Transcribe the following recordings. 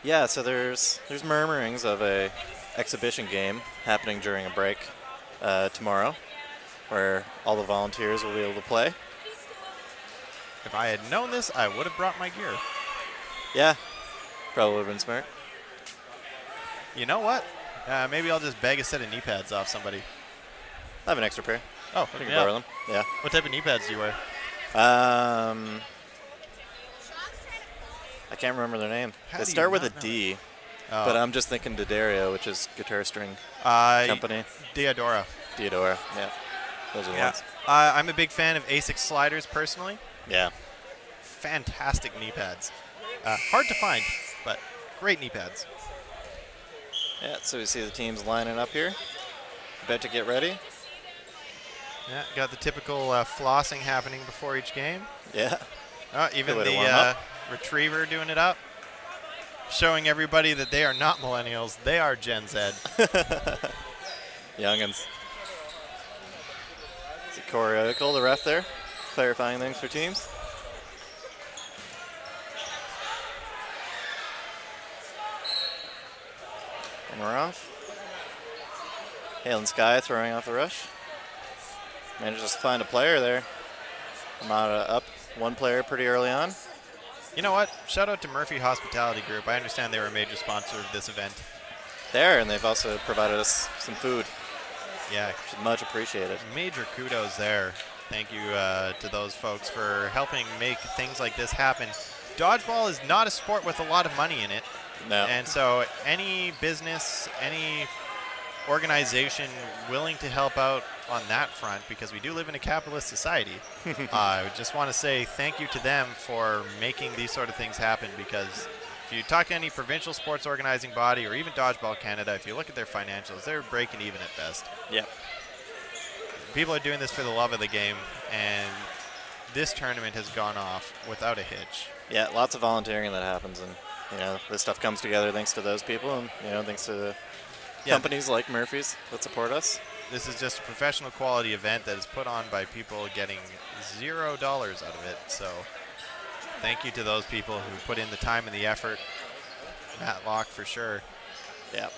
Yeah, so there's murmurings of a exhibition game happening during a break tomorrow, where all the volunteers will be able to play. If I had known this, I would have brought my gear. Yeah, probably would have been smart. You know what? Maybe I'll just beg a set of knee pads off somebody. I have an extra pair. Oh, I can borrow them. Yeah. What type of knee pads do you wear? I can't remember their name. How They do you start with a not know? D, Oh. but I'm just thinking D'Addario, which is guitar string company. Diodora. Diodora, yeah. Those are the ones. I'm a big fan of ASICS sliders personally. Yeah. Fantastic knee pads. Hard to find, but great knee pads. Yeah, so we see the teams lining up here. About to get ready. Yeah, got the typical flossing happening before each game. Yeah. Even Good way to warm the up. retriever doing it up. Showing everybody that they are not millennials, they are Gen Z. Youngins. See Corey Eichel, the ref there, clarifying things for teams. And we're off. Hale and Sky throwing off the rush. Manages to find a player there. Armada up one player pretty early on. You know what? Shout out to Murphy Hospitality Group. I understand they were a major sponsor of this event. There, and they've also provided us some food. Yeah. Much appreciated. Major kudos there. Thank you to those folks for helping make things like this happen. Dodgeball is not a sport with a lot of money in it. No. And so any business, any organization willing to help out on that front, because we do live in a capitalist society, I just want to say thank you to them for making these sort of things happen, because if you talk to any provincial sports organizing body or even Dodgeball Canada, if you look at their financials, they're breaking even at best. Yep. People are doing this for the love of the game, and this tournament has gone off without a hitch. Yeah, lots of volunteering that happens, and this stuff comes together thanks to those people, and thanks to the companies like Murphy's that support us. This is just a professional quality event that is put on by people getting $0 out of it. So thank you to those people who put in the time and the effort. Matt Locke for sure. Yeah.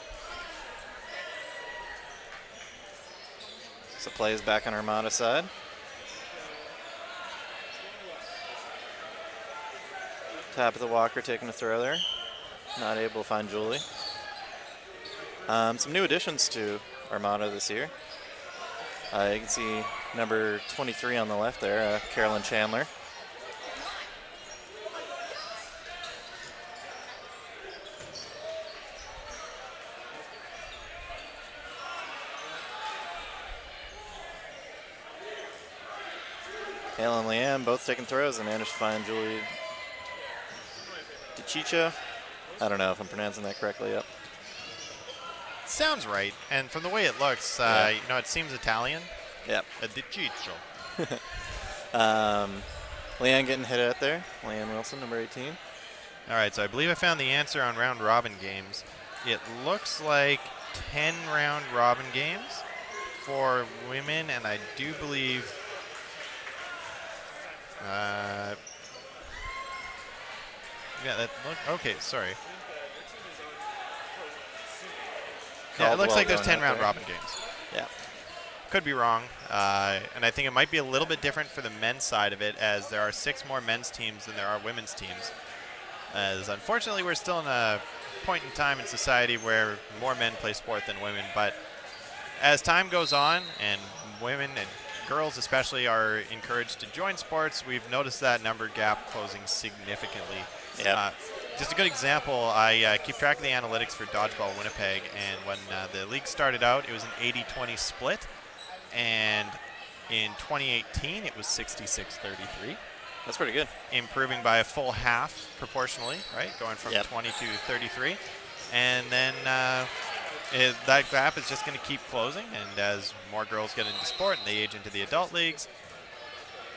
So play is back on Armada side. Tabitha Walker taking a throw there. Not able to find Julie. Some new additions to Armada this year. You can see number 23 on the left there, Carolyn Chandler. Hale and Leanne both taking throws and managed to find Julie DeCiccia. I don't know if I'm pronouncing that correctly. Yep. Sounds right. And from the way it looks, it seems Italian. Yep. A DiCiccio. Leanne getting hit out there. Leanne Wilson, number 18. All right, so I believe I found the answer on round robin games. It looks like 10 round robin games for women, and I do believe okay, sorry. Yeah, it looks like there's 10 round robin games. Yeah. Could be wrong. And I think it might be a little bit different for the men's side of it, as there are 6 more men's teams than there are women's teams. As unfortunately, we're still in a point in time in society where more men play sport than women. But as time goes on and women and girls especially are encouraged to join sports, we've noticed that number gap closing significantly. Yeah. Just a good example, I keep track of the analytics for Dodgeball Winnipeg, and when the league started out, it was an 80-20 split, and in 2018, it was 66-33. That's pretty good. Improving by a full half proportionally, right? Going from 20 to 33. And then that gap is just going to keep closing, and as more girls get into sport and they age into the adult leagues,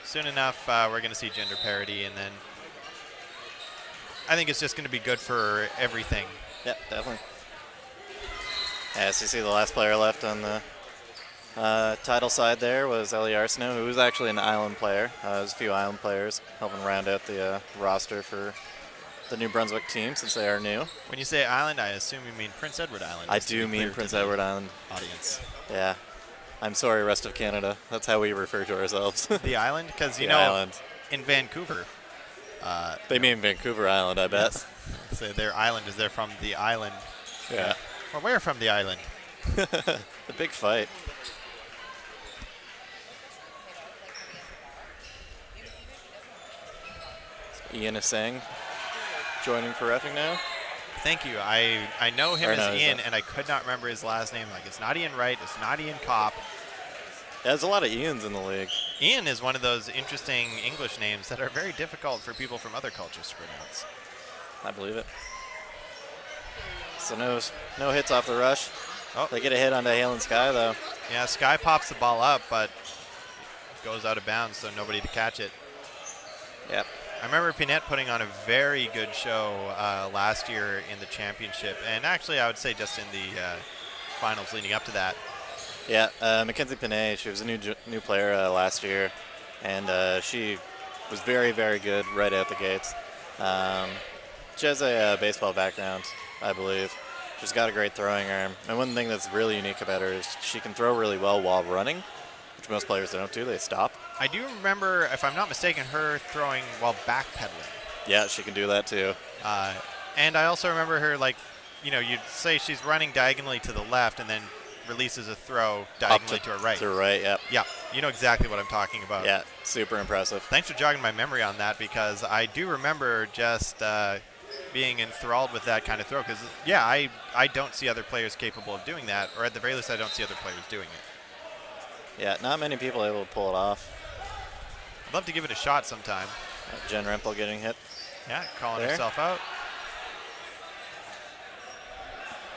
soon enough we're going to see gender parity, and then I think it's just going to be good for everything. Yeah, definitely. As you see, the last player left on the Tidal side there was Ellie Arsenault, who was actually an island player. There's a few island players helping round out the roster for the New Brunswick team since they are new. When you say island, I assume you mean Prince Edward Island. I do mean Prince Edward Island. Audience. Yeah. I'm sorry, rest of Canada. That's how we refer to ourselves. The island? Because, you The know, island. in Vancouver. They mean Vancouver Island, I bet. Yes. So their island is they're from the island. Yeah. Well, we're from the island. The big fight. Ian Asang joining for reffing now. Thank you. I know him Or as no, Ian, and I could not remember his last name. Like, it's not Ian Wright. It's not Ian Kopp. Yeah, there's a lot of Ians in the league. Ian is one of those interesting English names that are very difficult for people from other cultures to pronounce. I believe it. So no hits off the rush. Oh. They get a hit onto Hale and Sky, though. Yeah, Sky pops the ball up, but goes out of bounds, so nobody to catch it. Yep. I remember Pinette putting on a very good show last year in the championship, and actually I would say just in the finals leading up to that. Yeah, Mackenzie Pinay, she was a new player last year, and she was very, very good right out the gates. She has a baseball background, I believe. She's got a great throwing arm, and one thing that's really unique about her is she can throw really well while running, which most players don't do. They stop. I do remember, if I'm not mistaken, her throwing while backpedaling. Yeah, she can do that too. And I also remember her, like, you know, you'd say she's running diagonally to the left and then releases a throw diagonally to her right. To her right, yep. Yeah, you know exactly what I'm talking about. Yeah, super impressive. Thanks for jogging my memory on that, because I do remember just being enthralled with that kind of throw. Because, yeah, I don't see other players capable of doing that, or at the very least, I don't see other players doing it. Yeah, not many people are able to pull it off. I'd love to give it a shot sometime. Jen Rempel getting hit. Yeah, calling there. herself out.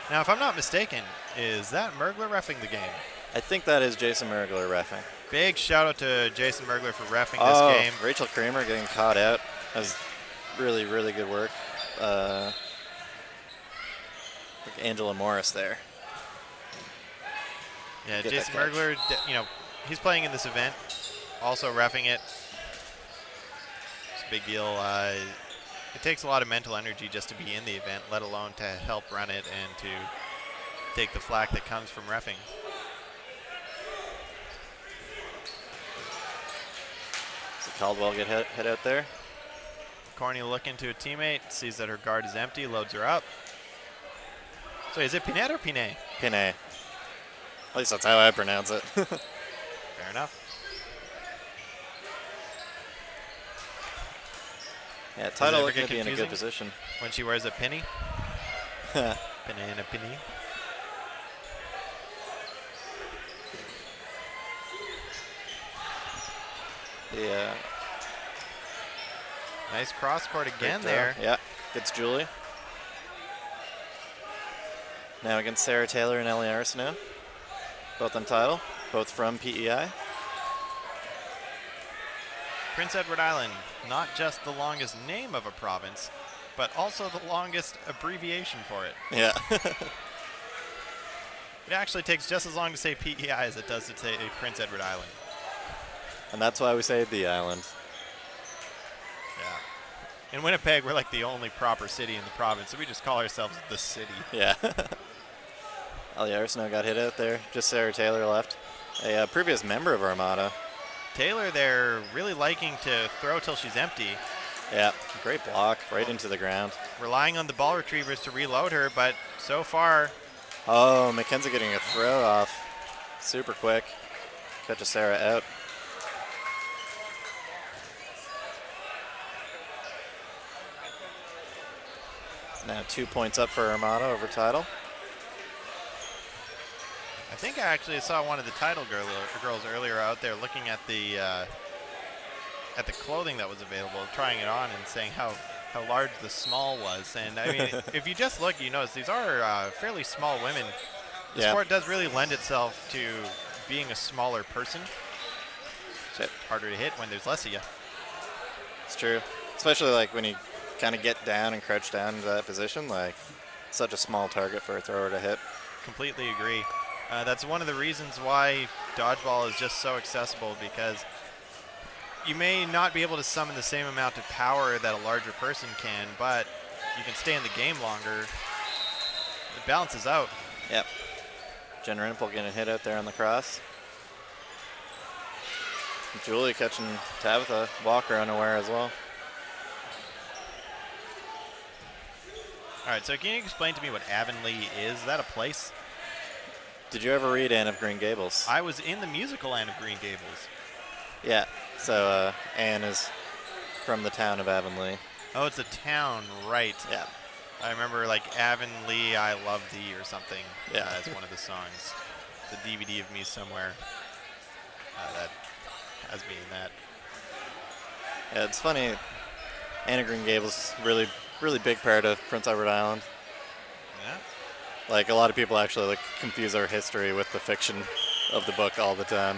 Now, if I'm not mistaken, is that Mergler reffing the game? I think that is Jason Mergler reffing. Big shout out to Jason Mergler for reffing this game. Rachel Kramer getting caught out. That was really, really good work. Angela Morris there. Yeah, Get Jason that catch. Mergler, you know, he's playing in this event, also reffing it. It's a big deal. It takes a lot of mental energy just to be in the event, let alone to help run it and to take the flack that comes from reffing. So Caldwell get hit out there. Corny looking to a teammate, sees that her guard is empty, loads her up. So is it Pinette or Pinet? Pinay. At least that's how I pronounce it. Fair enough. Yeah, Does it Tidal ever looking get to be in a good confusing position. when she wears a penny? Banana penny. Yeah. Nice cross court again Great throw. there. Yeah, gets Julie. Now against Sarah Taylor and Ellie Arsenault. Both on Tidal, both from PEI. Prince Edward Island, not just the longest name of a province, but also the longest abbreviation for it. Yeah. It actually takes just as long to say PEI as it does to say Prince Edward Island. And that's why we say the island. Yeah. In Winnipeg, we're like the only proper city in the province, so we just call ourselves the city. Yeah. Ellie Arsenault got hit out there. Just Sarah Taylor left. A previous member of Armada. Taylor there really liking to throw till she's empty. Yeah, great block right into the ground. Relying on the ball retrievers to reload her, but so far, Oh, Mackenzie getting a throw off. Super quick. Catches Sarah out. It's now 2 points up for Armada over Tidal. I think I actually saw one of the Tidal girls earlier out there looking at the clothing that was available, trying it on and saying how large the small was. And I mean, if you just look, you notice these are fairly small women. The sport does really lend itself to being a smaller person. It's harder to hit when there's less of you. It's true. Especially like when you kind of get down and crouch down into that position, like such a small target for a thrower to hit. Completely agree. That's one of the reasons why dodgeball is just so accessible, because you may not be able to summon the same amount of power that a larger person can, but you can stay in the game longer. It balances out. Yep. Jen Rinpel getting a hit out there on the cross. Julie catching Tabitha Walker unaware as well. All right, so can you explain to me what Avonlea is? Is that a place? Did you ever read Anne of Green Gables? I was in the musical Anne of Green Gables. Yeah. So Anne is from the town of Avonlea. Oh, it's a town, right. Yeah. I remember like Avonlea, I Love Thee or something. Yeah. As one of the songs. The DVD of me somewhere. That has me in that. Yeah, it's funny. Anne of Green Gables really big part of Prince Edward Island. Yeah. Like, a lot of people actually like confuse our history with the fiction of the book all the time.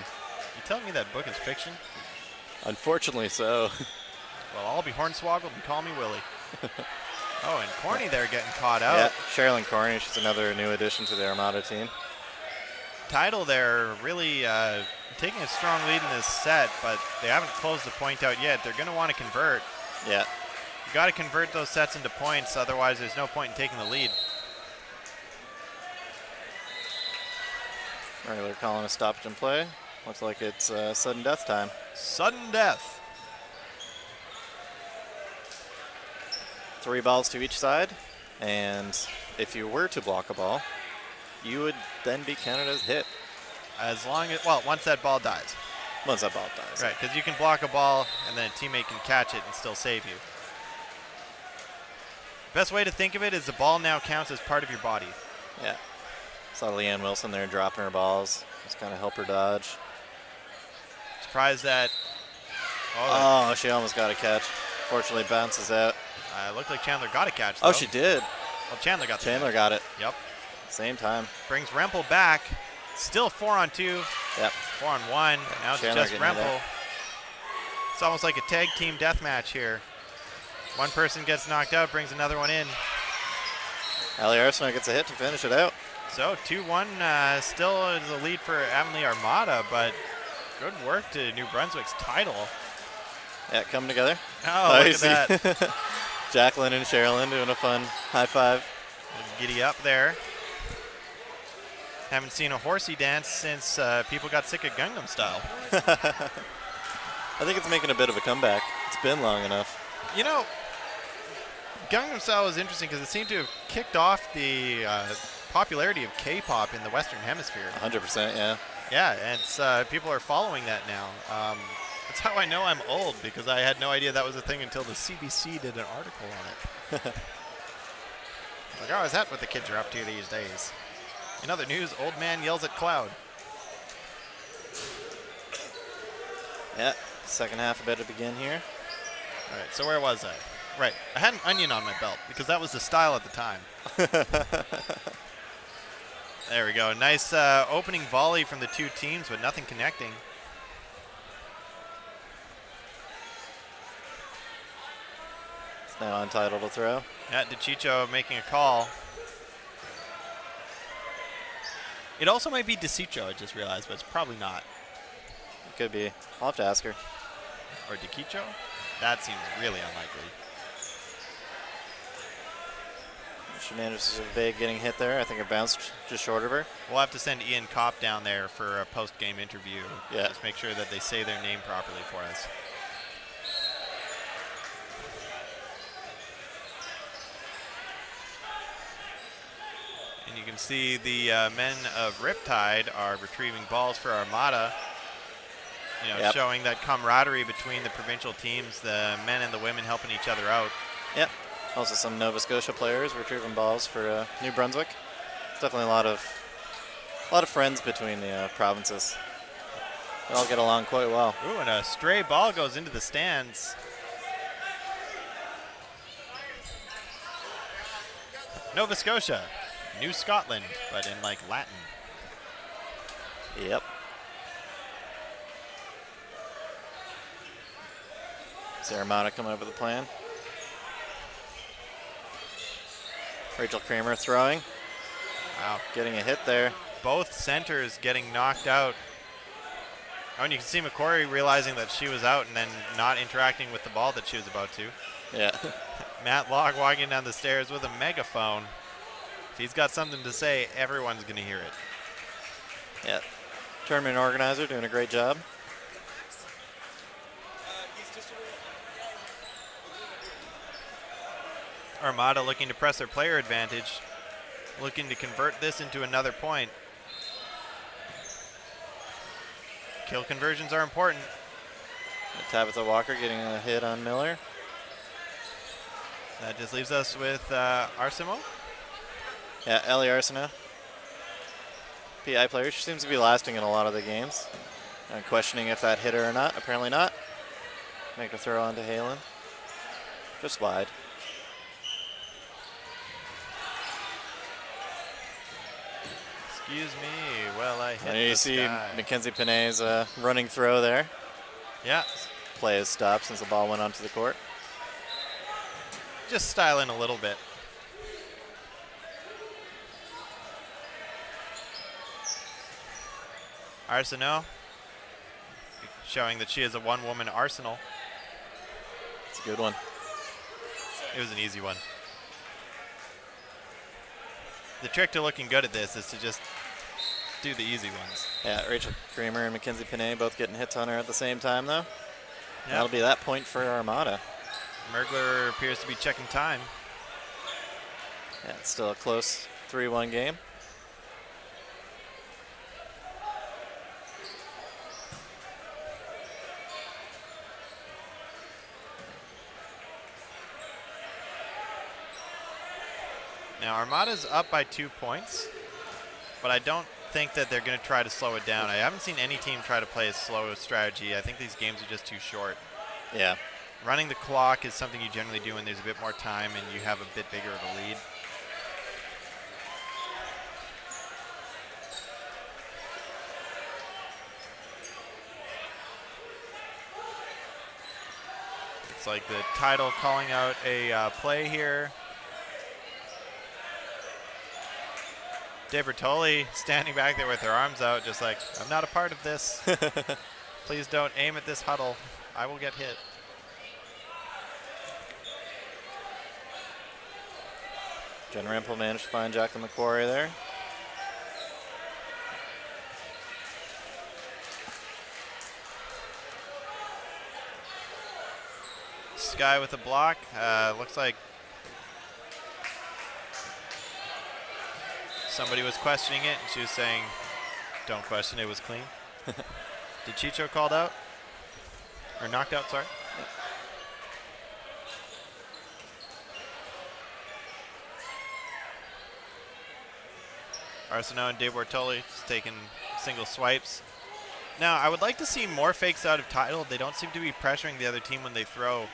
You telling me that book is fiction? Unfortunately so. Well, I'll be hornswoggled and call me Willie. Oh, and Corny there getting caught out. Yeah, Sherilyn Corney, she's another new addition to the Armada team. Tidal there really taking a strong lead in this set, but they haven't closed the point out yet. They're going to want to convert. Yeah. You got to convert those sets into points, otherwise there's no point in taking the lead. All right, they're calling a stoppage and play. Looks like it's sudden death time. Sudden death. 3 balls to each side, and if you were to block a ball, you would then be counted as hit. As long as, well, once that ball dies. Once that ball dies. Right, because you can block a ball and then a teammate can catch it and still save you. Best way to think of it is the ball now counts as part of your body. Yeah. Saw Leanne Wilson there dropping her balls. Just kind of help her dodge. Surprised that. Oh, she almost got a catch. Fortunately, bounces out. Looked like Chandler got a catch, though. Oh, she did. Well, Chandler got the Chandler catch. got it. Yep. Same time. Brings Rempel back. Still 4-on-2. Yep. 4-on-1. Now it's Chandler just getting hit Rempel. out. It's almost like a tag team death match here. One person gets knocked out, brings another one in. Allie Arsenault gets a hit to finish it out. So 2-1 still is a lead for Avonlea Armada, but good work to New Brunswick's Tidal. Yeah, coming together. Oh, look at that. Jacqueline and Sherilyn doing a fun high five. Giddy up there. Haven't seen a horsey dance since people got sick of Gangnam Style. I think it's making a bit of a comeback. It's been long enough. You know, Gangnam Style was interesting because it seemed to have kicked off the popularity of K-pop in the Western Hemisphere. 100%, yeah. Yeah, and it's, people are following that now. That's how I know I'm old, because I had no idea that was a thing until the CBC did an article on it. Like, oh, is that what the kids are up to these days? In other news, old man yells at cloud. Yeah, second half about to begin here. All right, so where was I? Right, I had an onion on my belt, because that was the style at the time. There we go. Nice opening volley from the two teams, but nothing connecting. It's now on Tidal to throw. Yeah, DeCiccio making a call. It also might be DeCiccio, I just realized, but it's probably not. It could be. I'll have to ask her. Or DeCiccio? That seems really unlikely. She manages to evade getting hit there. I think it bounced just short of her. We'll have to send Ian Kopp down there for a post-game interview. Yeah. Just make sure that they say their name properly for us. And you can see the men of Riptide are retrieving balls for Armada. You know, Yep. showing that camaraderie between the provincial teams, the men and the women helping each other out. Yep. Also some Nova Scotia players retrieving balls for New Brunswick. It's definitely a lot of friends between the provinces. They all get along quite well. Ooh, and a stray ball goes into the stands. Nova Scotia, New Scotland, but in like Latin. Yep. See Armada coming up with a plan. Rachel Kramer throwing. Wow. Getting a hit there. Both centers getting knocked out. Oh, and you can see McCory realizing that she was out and then not interacting with the ball that she was about to. Yeah. Matt Locke walking down the stairs with a megaphone. If he's got something to say, everyone's going to hear it. Yeah. Tournament organizer doing a great job. Armada looking to press their player advantage, looking to convert this into another point. Kill conversions are important. Tabitha Walker getting a hit on Miller. That just leaves us with Arsimo. Yeah, Ellie Arsena. PI player. She seems to be lasting in a lot of the games. I'm questioning if that hit her or not. Apparently not. Make a throw onto Halen. Just wide. Excuse me, well I hit And you the see sky. Mackenzie Pinay's running throw there. Yeah, Play has stopped since the ball went onto the court. just styling a little bit. Arsenal showing that she is a one-woman arsenal. It's a good one. It was an easy one. The trick to looking good at this is to just do the easy ones. Yeah, Rachel Kramer and Mackenzie Pinay both getting hits on her at the same time, though. Yep. That'll be that point for Armada. Mergler appears to be checking time. Yeah, it's still a close 3-1 game. Now Armada's up by 2 points, but I don't think that they're going to try to slow it down. I haven't seen any team try to play a slow strategy. I think these games are just too short. Yeah. Running the clock is something you generally do when there's a bit more time and you have a bit bigger of a lead. It's like the Tidal calling out a play here. De Bertoli standing back there with her arms out, just like, I'm not a part of this. Please don't aim at this huddle. I will get hit. Jen Rempel managed to find Jacqueline McQuarrie there. Sky with a block. Looks like somebody was questioning it, and she was saying, don't question, it was clean. Did Chicho called out? Or knocked out, sorry? Arsenault and De Bortoli just taking single swipes. Now, I would like to see more fakes out of Tidal. They don't seem to be pressuring the other team when they throw.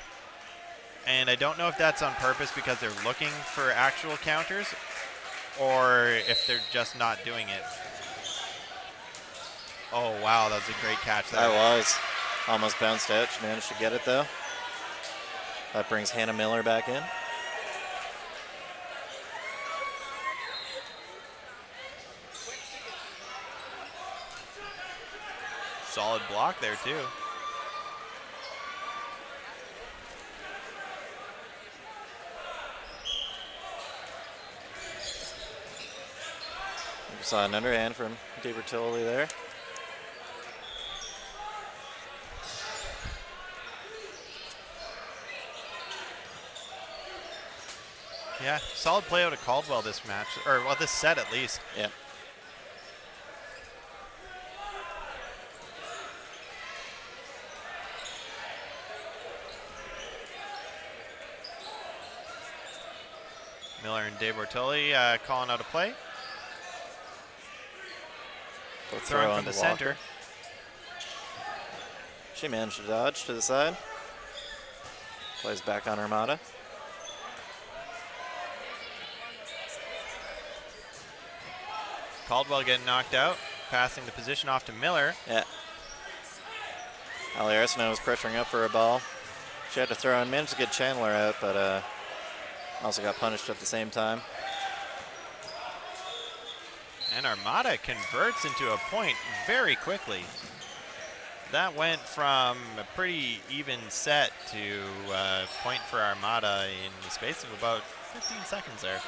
And I don't know if that's on purpose because they're looking for actual counters or if they're just not doing it. Oh, wow, that was a great catch there. That was. Almost bounced out. She managed to get it, though. That brings Hannah Miller back in. Solid block there, too. We saw an underhand from De Bertoli there. Yeah, solid play out of Caldwell this match, or well, this set at least. Yeah. Miller and De Bortoli calling out a play. Throwing from the center. She managed to dodge to the side. Plays back on Armada. Caldwell getting knocked out, passing the position off to Miller. Yeah. Ali Arsenault was pressuring up for a ball. She had to throw and managed to get Chandler out, but also got punished at the same time. And Armada converts into a point very quickly. that went from a pretty even set to point for Armada in the space of about 15 seconds there.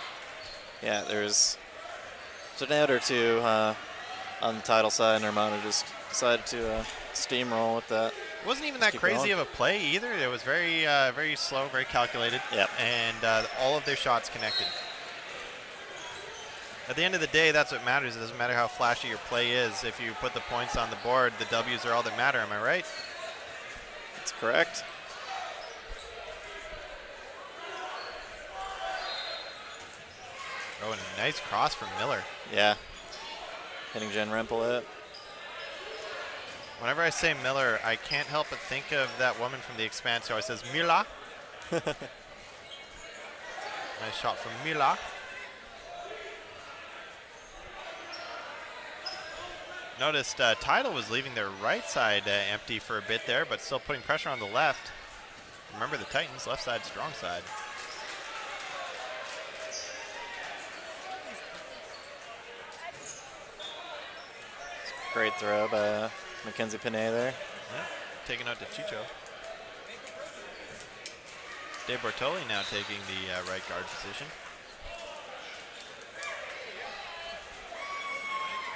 Yeah, there's an out or two on the Tidal side, and Armada just decided to steamroll with that. It wasn't even that crazy of a play either. It was very, very slow, very calculated. Yep. And all of their shots connected. At the end of the day, that's what matters. It doesn't matter how flashy your play is. If you put the points on the board, the W's are all that matter. Am I right? That's correct. Oh, and a nice cross from Miller. Yeah. Hitting Jen Rempel it. Whenever I say Miller, I can't help but think of that woman from The Expanse who always says Mila. Nice shot from Mila. Noticed Tidal was leaving their right side empty for a bit there, but still putting pressure on the left. Remember the Titans, left side, strong side. Great throw by Mackenzie Panay there. Yeah, taking out to Chicho. De Bortoli now taking the right guard position.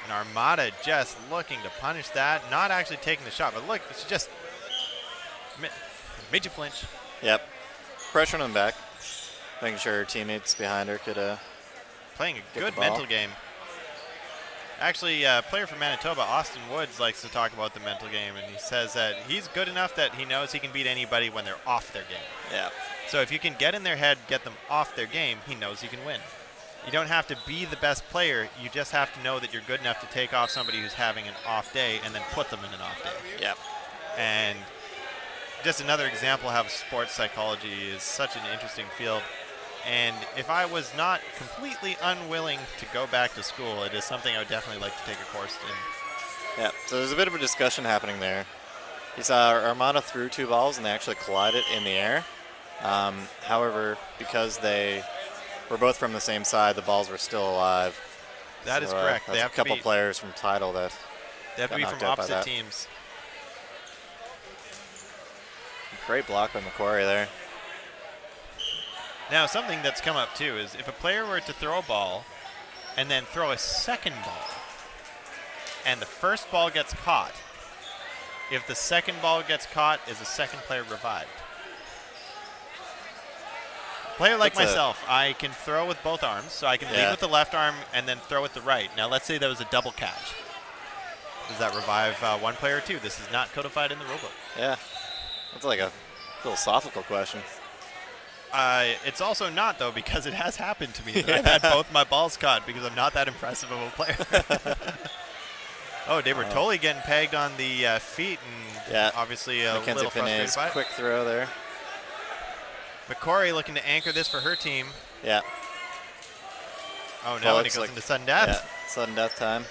And Armada just looking to punish that, not actually taking the shot, but look, it's just made you flinch. Yep. Pressuring him back, making sure her teammates behind her could playing a get good the ball. mental game. Actually, a player from Manitoba, Austin Woods, likes to talk about the mental game, and he says that he's good enough that he knows he can beat anybody when they're off their game. Yeah. So if you can get in their head, get them off their game, he knows he can win. You don't have to be the best player. You just have to know that you're good enough to take off somebody who's having an off day and then put them in an off day. Yep. And just another example how sports psychology is such an interesting field. And if I was not completely unwilling to go back to school, it is something I would definitely like to take a course in. Yeah, so there's a bit of a discussion happening there. You saw Armada threw two balls and they actually collided in the air. However, because they were both from the same side, the balls were still alive. That is correct. There's a couple players from Tidal that they have to be from opposite teams. Great block by Macquarie there. Now, something that's come up too is if a player were to throw a ball and then throw a second ball, and the first ball gets caught, if the second ball gets caught, is the second player revived? A player like myself, I can throw with both arms, so I can lead with the left arm and then throw with the right. Now, let's say that was a double catch. Does that revive one player or two? This is not codified in the rulebook. Yeah, that's like a philosophical question. It's also not, though, because it has happened to me that I've had both my balls caught because I'm not that impressive of a player. Oh, De Bortoli getting pegged on the feet and obviously a Mackenzie little frustrated by it. Quick throw there. Macquarie looking to anchor this for her team. Yeah. Oh, no, and it goes into sudden death. Yeah, sudden death time.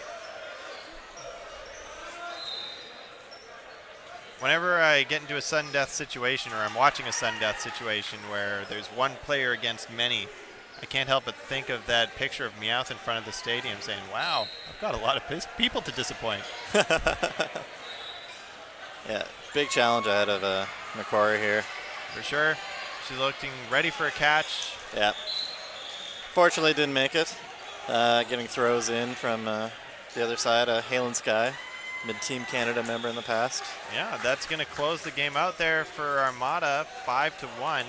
Whenever I get into a sudden death situation or I'm watching a sudden death situation where there's one player against many, I can't help but think of that picture of Meowth in front of the stadium saying, wow, I've got a lot of people to disappoint. Yeah, big challenge ahead of Macquarie here. For sure. She's looking ready for a catch. Yeah. Fortunately didn't make it. Getting throws in from the other side, Halen Sky. Mid-Team Canada member in the past. Yeah, that's going to close the game out there for Armada, 5-1.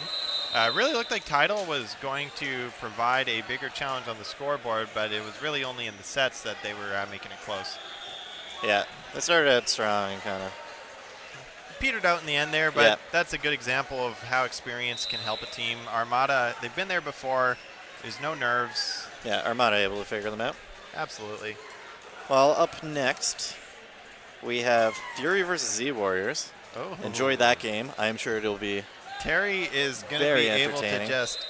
Really looked like Tidal was going to provide a bigger challenge on the scoreboard, but it was really only in the sets that they were making it close. Yeah, they started out strong and kind of petered out in the end there, but that's a good example of how experience can help a team. Armada, they've been there before. There's no nerves. Yeah, Armada able to figure them out. Absolutely. Well, up next, we have Fury versus Z Warriors. Oh. Enjoy that game. I am sure it'll be Terry is going to be able to just